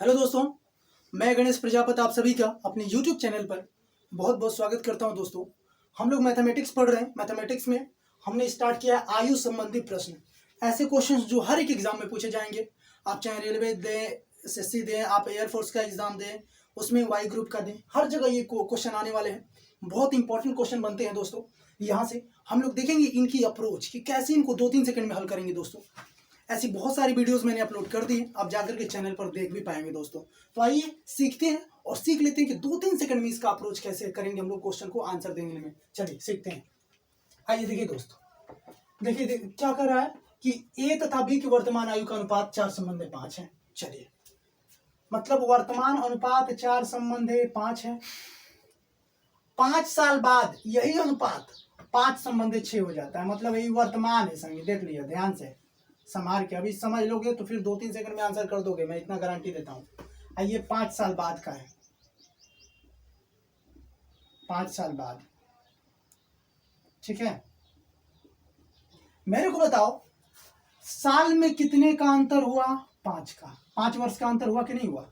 Hello दोस्तों, मैं गणेश प्रजापति आप सभी का अपने YouTube चैनल पर बहुत बहुत स्वागत करता हूं। दोस्तों, हम लोग मैथमेटिक्स पढ़ रहे हैं। मैथमेटिक्स में हमने स्टार्ट किया है आयु संबंधी प्रश्न, ऐसे क्वेश्चंस जो हर एक एग्जाम में पूछे जाएंगे। आप चाहे रेलवे दें, एसएससी दें, आप एयरफोर्स का एग्जाम दें, उसमें वाई ग्रुप का दें, हर जगह ये क्वेश्चन आने वाले हैं। बहुत इंपॉर्टेंट क्वेश्चन बनते हैं दोस्तों। यहाँ से हम लोग देखेंगे इनकी अप्रोच कि कैसे इनको 2-3 सेकंड में हल करेंगे। दोस्तों, ऐसी बहुत सारी वीडियोस मैंने अपलोड कर दी, आप जाकर के चैनल पर देख भी पाएंगे। दोस्तों, तो आइए सीखते हैं और सीख लेते हैं कि 2-3 सेकंड में इसका अप्रोच कैसे करेंगे हम लोग क्वेश्चन को आंसर देने में। चलिए सीखते हैं। आइए देखिए दोस्तों, देखिए क्या कर रहा है कि ए तथा बी की वर्तमान आयु का अनुपात 4:5 है। चलिए, मतलब वर्तमान अनुपात 4:5 है। 5 साल बाद यही अनुपात 5:6 हो जाता है। मतलब यही वर्तमान है। संगी देख लिया ध्यान से, संभाल के, अभी समझ लोगे तो फिर 2-3 सेकंड में आंसर कर दोगे, मैं इतना गारंटी देता हूं। आइए 5 साल बाद का है, 5 साल बाद, ठीक है। मेरे को बताओ साल में कितने का अंतर हुआ? 5 का। 5 वर्ष का अंतर हुआ कि नहीं हुआ?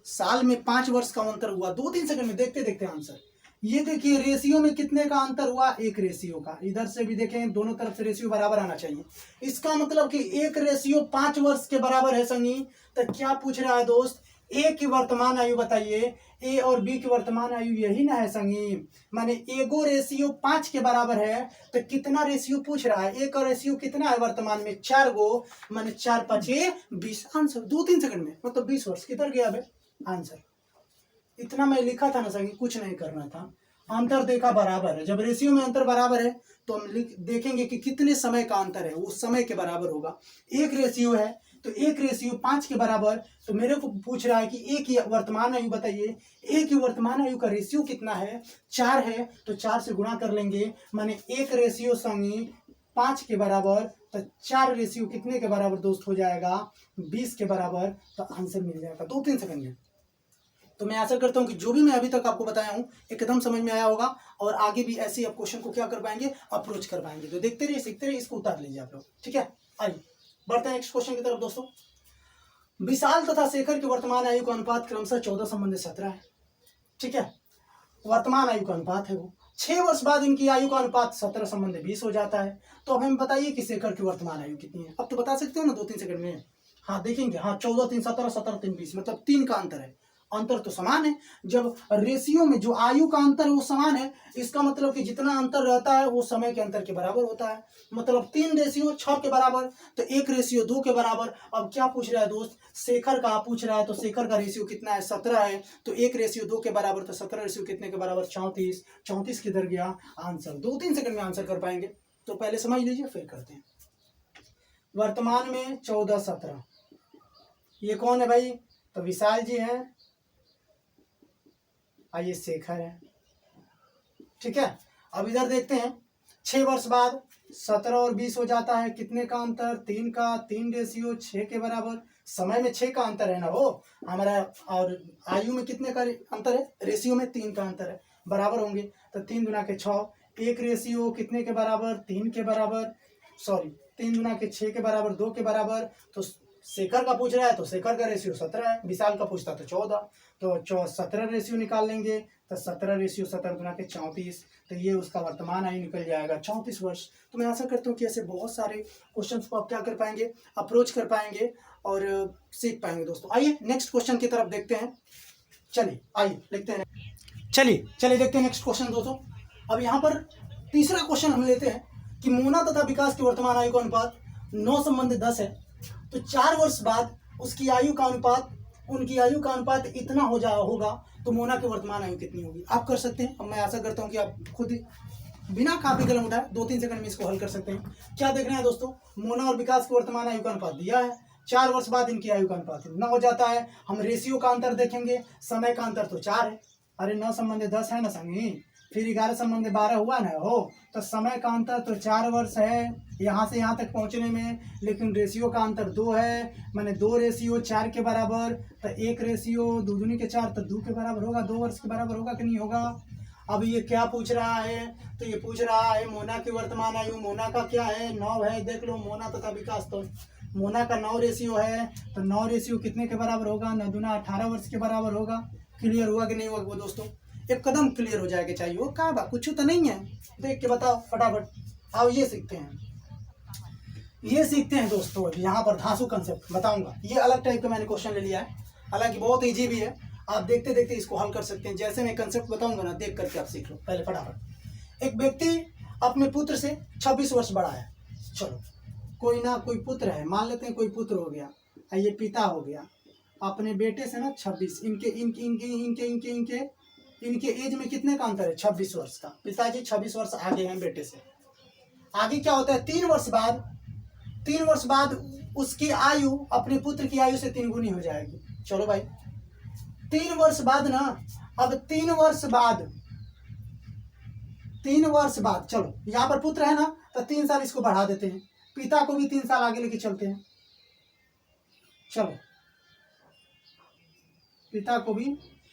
साल में 5 वर्ष का अंतर हुआ। 2-3 सेकंड में देखते देखते आंसर। ये देखिए रेशियो में कितने का अंतर हुआ? 1 रेशियो का। इधर से भी देखें, दोनों तरफ से रेशियो बराबर आना चाहिए। इसका मतलब कि 1 रेशियो 5 वर्ष के बराबर है। संगी, तो क्या पूछ रहा है दोस्त? ए की वर्तमान आयु बताइए। ए और बी की वर्तमान आयु यही ना है संगी, माने एगो रेशियो 5 के बराबर है। तो कितना रेशियो पूछ रहा है? एक रेशियो कितना है वर्तमान में? 4 गो, माने 4×5 20। आंसर 2-3 सेकंड में, मतलब 20 वर्ष। किधर गया बे आंसर? इतना मैं लिखा था ना संगी, कुछ नहीं करना था। अंतर देखा बराबर है। जब रेशियो में अंतर बराबर है तो हम देखेंगे कि कितने समय का अंतर है, उस समय के बराबर होगा। 1 रेशियो है तो 1 रेशियो 5 के बराबर। तो मेरे को पूछ रहा है कि ए की वर्तमान आयु बताइए। ए की वर्तमान आयु का रेशियो कितना है? 4 है, तो 4 से गुणा कर लेंगे, माने 1 रेशियो संगी 5 के बराबर। तो 4 रेशियो कितने के बराबर दोस्त हो जाएगा? 20 के बराबर। तो आंसर मिल जाएगा 2-3 सेकंड में। तो मैं आशा करता हूं कि जो भी मैं अभी तक आपको बताया हूं एकदम समझ में आया होगा, और आगे भी ऐसे ही आप क्वेश्चन को क्या कर पाएंगे? अप्रोच कर पाएंगे। तो देखते रहिए, सीखते रहिए, इसको उतार लीजिए आप लोग, ठीक है। आइए बढ़ते हैं नेक्स्ट क्वेश्चन की तरफ। दोस्तों, विशाल तथा शेखर की वर्तमान आयु का अनुपात क्रमशः 14:17 है, ठीक है। वर्तमान आयु का अनुपात है वो। 6 वर्ष बाद इनकी आयु का अनुपात 17:20 हो जाता है। तो अब हमें बताइए कि शेखर की वर्तमान आयु कितनी है? अब तो बता सकते हो ना 2-3 सेकंड में। हाँ देखेंगे, हाँ 14:3 17, 17:3 20, मतलब 3 का अंतर है। अंतर तो समान है। जब रेशियो में जो आयु का अंतर है वो समान है, इसका मतलब कि जितना अंतर रहता है वो समय के अंतर के बराबर होता है। मतलब 3 रेशियो 6 के बराबर, तो 1 रेशियो 2 के बराबर। अब क्या पूछ रहा है दोस्त? शेखर का पूछ रहा है। तो शेखर का रेशियो कितना है? 17 है। तो 1 रेशियो 2 के बराबर, तो 17 रेशियो कितने के बराबर? 34। 34 किधर गया आंसर? 2-3 सेकंड में आंसर कर पाएंगे। तो पहले समझ लीजिए फिर करते हैं। वर्तमान में 14-17, ये कौन है भाई? तो विशाल जी हैं, ये शेखर है, ठीक है। अब इधर देखते हैं, 6 वर्ष बाद 17 और 20 हो जाता है। कितने का अंतर? 3 का। 3 रेशियो 6 के बराबर। समय में 6 का अंतर है ना वो हमारा, और आयु में कितने का अंतर है? रेशियो में 3 का अंतर है, बराबर होंगे। तो 3 गुना के 6। 1 रेशियो कितने के बराबर? 3 के बराबर, सॉरी 3 गुना के 6 के बराबर, 2 के बराबर। तो शेखर का पूछ रहा है तो शेखर का रेशियो 17 है, विशाल का पूछता तो 14। तो 17 रेशियो निकाल लेंगे, तो 17 रेशियो 17 गुना के 34। तो ये उसका वर्तमान आयु निकल जाएगा 34 वर्ष। तो मैं आशा करता हूँ कि ऐसे बहुत सारे क्वेश्चंस को आप क्या कर पाएंगे? अप्रोच कर पाएंगे और सीख पाएंगे। दोस्तों, आइए नेक्स्ट क्वेश्चन की तरफ देखते हैं। चलिए आइए देखते हैं, चलिए देखते हैं नेक्स्ट क्वेश्चन। दोस्तों, अब यहाँ पर तीसरा क्वेश्चन हम लेते हैं कि मोना तथा विकास की वर्तमान आयु का अनुपात 9:10 है। तो 4 वर्ष बाद उसकी आयु का अनुपात, उनकी आयु का अनुपात इतना होगा, तो मोना की वर्तमान आयु कितनी होगी? आप कर सकते हैं। अब मैं आशा करता हूं कि आप खुद बिना कापी कलम उठाए 2-3 सेकंड में इसको हल कर सकते हैं। क्या देख रहे हैं दोस्तों? मोना और विकास की वर्तमान आयु का अनुपात दिया है। 4 वर्ष बाद इनकी आयु का अनुपात इतना हो जाता है। हम रेशियो का अंतर देखेंगे, समय का अंतर तो 4 है। अरे 9:10 है ना संगी, फिर 11:12 हुआ ना हो। तो समय का अंतर तो 4 वर्ष है यहाँ से यहाँ तक पहुँचने में, लेकिन रेशियो का अंतर 2 है, मैंने 2 रेशियो 4 के बराबर। तो 1 रेशियो 2 दूनी के 4, तो 2 के बराबर होगा, 2 वर्ष के बराबर होगा कि नहीं होगा? अब ये क्या पूछ रहा है? तो ये पूछ रहा है मोना की वर्तमान आयु। मोना का क्या है? 9 है। देख लो मोना तथा विकास, तो मोना का 9 रेशियो है, तो 9 रेशियो कितने के बराबर होगा? 9 दूना 18 वर्ष के बराबर होगा। क्लियर हुआ कि नहीं हुआ वो दोस्तों? एक कदम क्लियर हो जाएगा चाहिए, वो क्या बात कुछ तो नहीं है, देख के बताओ फटाफट। आओ ये सीखते हैं, ये सीखते हैं दोस्तों। यहाँ पर धांसू कंसेप्ट बताऊंगा, ये अलग टाइप का मैंने क्वेश्चन ले लिया है, हालांकि बहुत इजी भी है, आप देखते देखते इसको हल कर सकते हैं। जैसे मैं कंसेप्ट बताऊंगा ना, देख करके आप सीख लो पहले फटाफट। एक व्यक्ति अपने पुत्र से 26 वर्ष बड़ा है, चलो कोई ना कोई पुत्र है, मान लेते हैं कोई पुत्र हो गया, ये पिता हो गया, अपने बेटे से ना 26, इनके इनके इनके इनके इनके इनके इनके एज में कितने का अंतर है? 26 वर्ष का। पिताजी 26 वर्ष आगे हैं बेटे से। आगे क्या होता है? 3 वर्ष बाद उसकी आयु अपने पुत्र की आयु से 3 गुनी हो जाएगी। चलो भाई 3 वर्ष बाद ना, अब 3 वर्ष बाद चलो यहाँ पर पुत्र है ना, तो 3 साल इसको बढ़ा देते हैं, पिता को भी 3 साल आगे लेके चलते हैं। चलो पिता को भी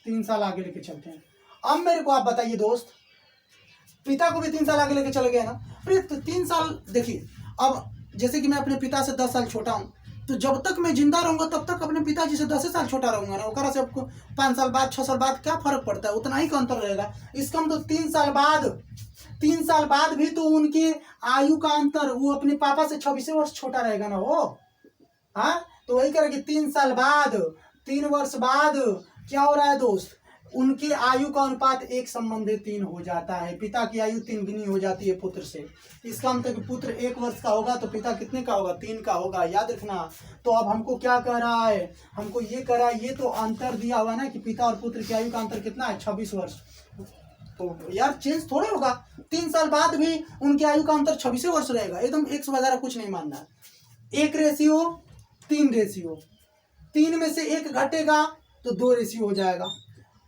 3 साल आगे लेके चलते हैं। अब मेरे को आप बताइए दोस्त, पिता को भी 3 साल आगे लेके चले गए ना, अरे तो 3 साल देखिए, अब जैसे कि मैं अपने पिता से 10 साल छोटा हूँ, तो जब तक मैं जिंदा रहूंगा तब तक अपने पिताजी से 10 साल छोटा रहूंगा ना, ओकरा से आपको 5 साल बाद 6 साल बाद क्या फर्क पड़ता है? उतना ही का अंतर रहेगा। इसका मतलब 3 साल बाद भी तो उनके आयु का अंतर, वो अपने पापा से 26 वर्ष छोटा रहेगा ना वो। हाँ तो वही करेगा कि 3 वर्ष बाद क्या हो रहा है दोस्त? उनकी आयु का अनुपात 1:3 हो जाता है। पिता की आयु 3 गुनी हो जाती है पुत्र से। इसका मतलब पुत्र 1 वर्ष का होगा तो पिता कितने का होगा? 3 का होगा, याद रखना। तो अब हमको क्या कह रहा है? हमको ये कह रहा है, ये तो अंतर दिया हुआ ना कि पिता और पुत्र की आयु का अंतर कितना है? 26 वर्ष। तो यार चेंज थोड़े होगा, 3 साल बाद भी उनकी आयु का अंतर 26 वर्ष रहेगा, एकदम 1 वगैरह कुछ नहीं मानना है। 1 रेशियो 3 रेशियो, 3 में से 1 घटेगा तो 2 रेशियो हो जाएगा।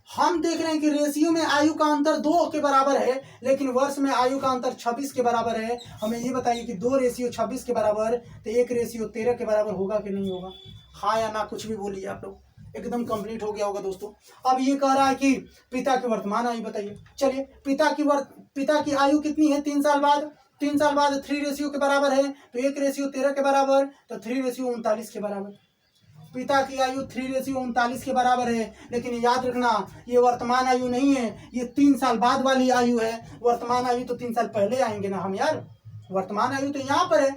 हम देख रहे हैं कि रेशियो में आयु का अंतर 2 के बराबर है, लेकिन वर्ष में आयु का अंतर 26 के बराबर है। हमें ये बताइए कि 2 रेशियो 26 के बराबर तो 1 रेशियो 13 के बराबर होगा कि नहीं होगा? हाँ या ना कुछ भी बोलिए आप लोग, एकदम कंप्लीट हो गया होगा दोस्तों। अब ये कह रहा है कि पिता की वर्तमान आयु बताइए। चलिए पिता की आयु कितनी है? 3 साल बाद 3 रेशियो के बराबर है, तो 1 रेशियो 13 के बराबर, तो 3 रेशियो 39 के बराबर। पिता की आयु 3 रेशियो 39 के बराबर है, लेकिन याद रखना ये वर्तमान आयु नहीं है, ये 3 साल बाद वाली आयु है। वर्तमान आयु तो 3 साल पहले आएंगे ना हम यार, वर्तमान आयु तो यहाँ पर है।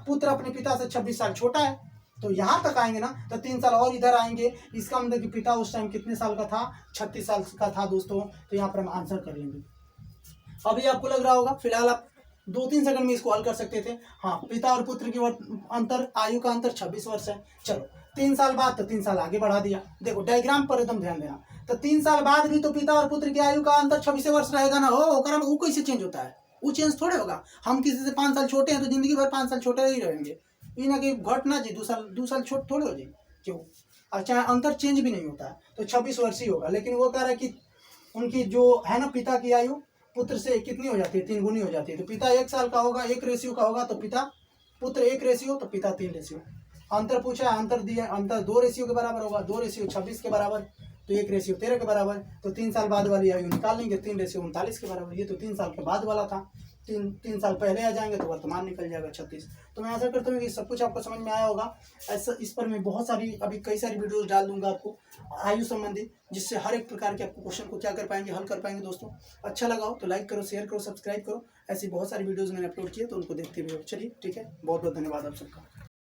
पुत्र अपने पिता से 26 साल छोटा है, तो यहाँ तक आएंगे ना, तो 3 साल और इधर आएंगे। इसका मतलब कि पिता उस टाइम कितने साल का था? 36 साल का था दोस्तों। तो यहाँ पर हम आंसर कर लेंगे। अभी आपको लग रहा होगा, फिलहाल आप 2-3 सेकंड में इसको हल कर सकते थे। हाँ पिता और पुत्र की अंतर, आयु का अंतर 26 वर्ष है। चलो 3 साल बाद तो 3 साल आगे बढ़ा दिया। देखो डायग्राम पर एकदम ध्यान देना, तो 3 साल बाद भी तो पिता और पुत्र की आयु का अंतर 26 वर्ष रहेगा ना। हो कारण वो कैसे चेंज होता है? वो चेंज थोड़े होगा। हम किसी से 5 साल छोटे हैं तो जिंदगी भर 5 साल छोटे ही रहेंगे, ये ना कि घटना जी 2 साल छोटे थोड़े हो जाए, क्यों? अच्छा अंतर चेंज भी नहीं होता है, तो 26 वर्ष ही होगा। लेकिन वो कह रहा है कि उनकी जो है ना पिता की आयु पुत्र से कितनी हो जाती है? 3 गुनी हो जाती है। तो पिता 1 साल का होगा, 1 रेशियो का होगा, तो पुत्र 1 रेशियो तो पिता 3 रेशियो। अंतर पूछा, अंतर दिया, अंतर 2 रेशियो के बराबर होगा, 2 रेशियो 26 के बराबर, तो 1 रेशियो 13 के बराबर। तो 3 साल बाद वाली आयु निकाल लेंगे, 3 रेशियो 39 के बराबर। ये तो 3 साल के बाद वाला था, 3 साल पहले आ जाएंगे तो वर्तमान निकल जाएगा 36। तो मैं आशा करता हूँ कि सब कुछ आपको समझ में आया होगा। ऐसा इस पर मैं बहुत सारी अभी कई सारी वीडियोस डाल दूंगा आपको आयु संबंधी, जिससे हर एक प्रकार के आपको क्वेश्चन को क्या कर पाएंगे, हल कर पाएंगे दोस्तों। अच्छा लगा हो तो लाइक करो, शेयर करो, सब्सक्राइब करो। ऐसी बहुत सारी वीडियोज़ मैंने अपलोड किए तो उनको देखते भी हो। चलिए ठीक है, बहुत बहुत धन्यवाद आप सबका।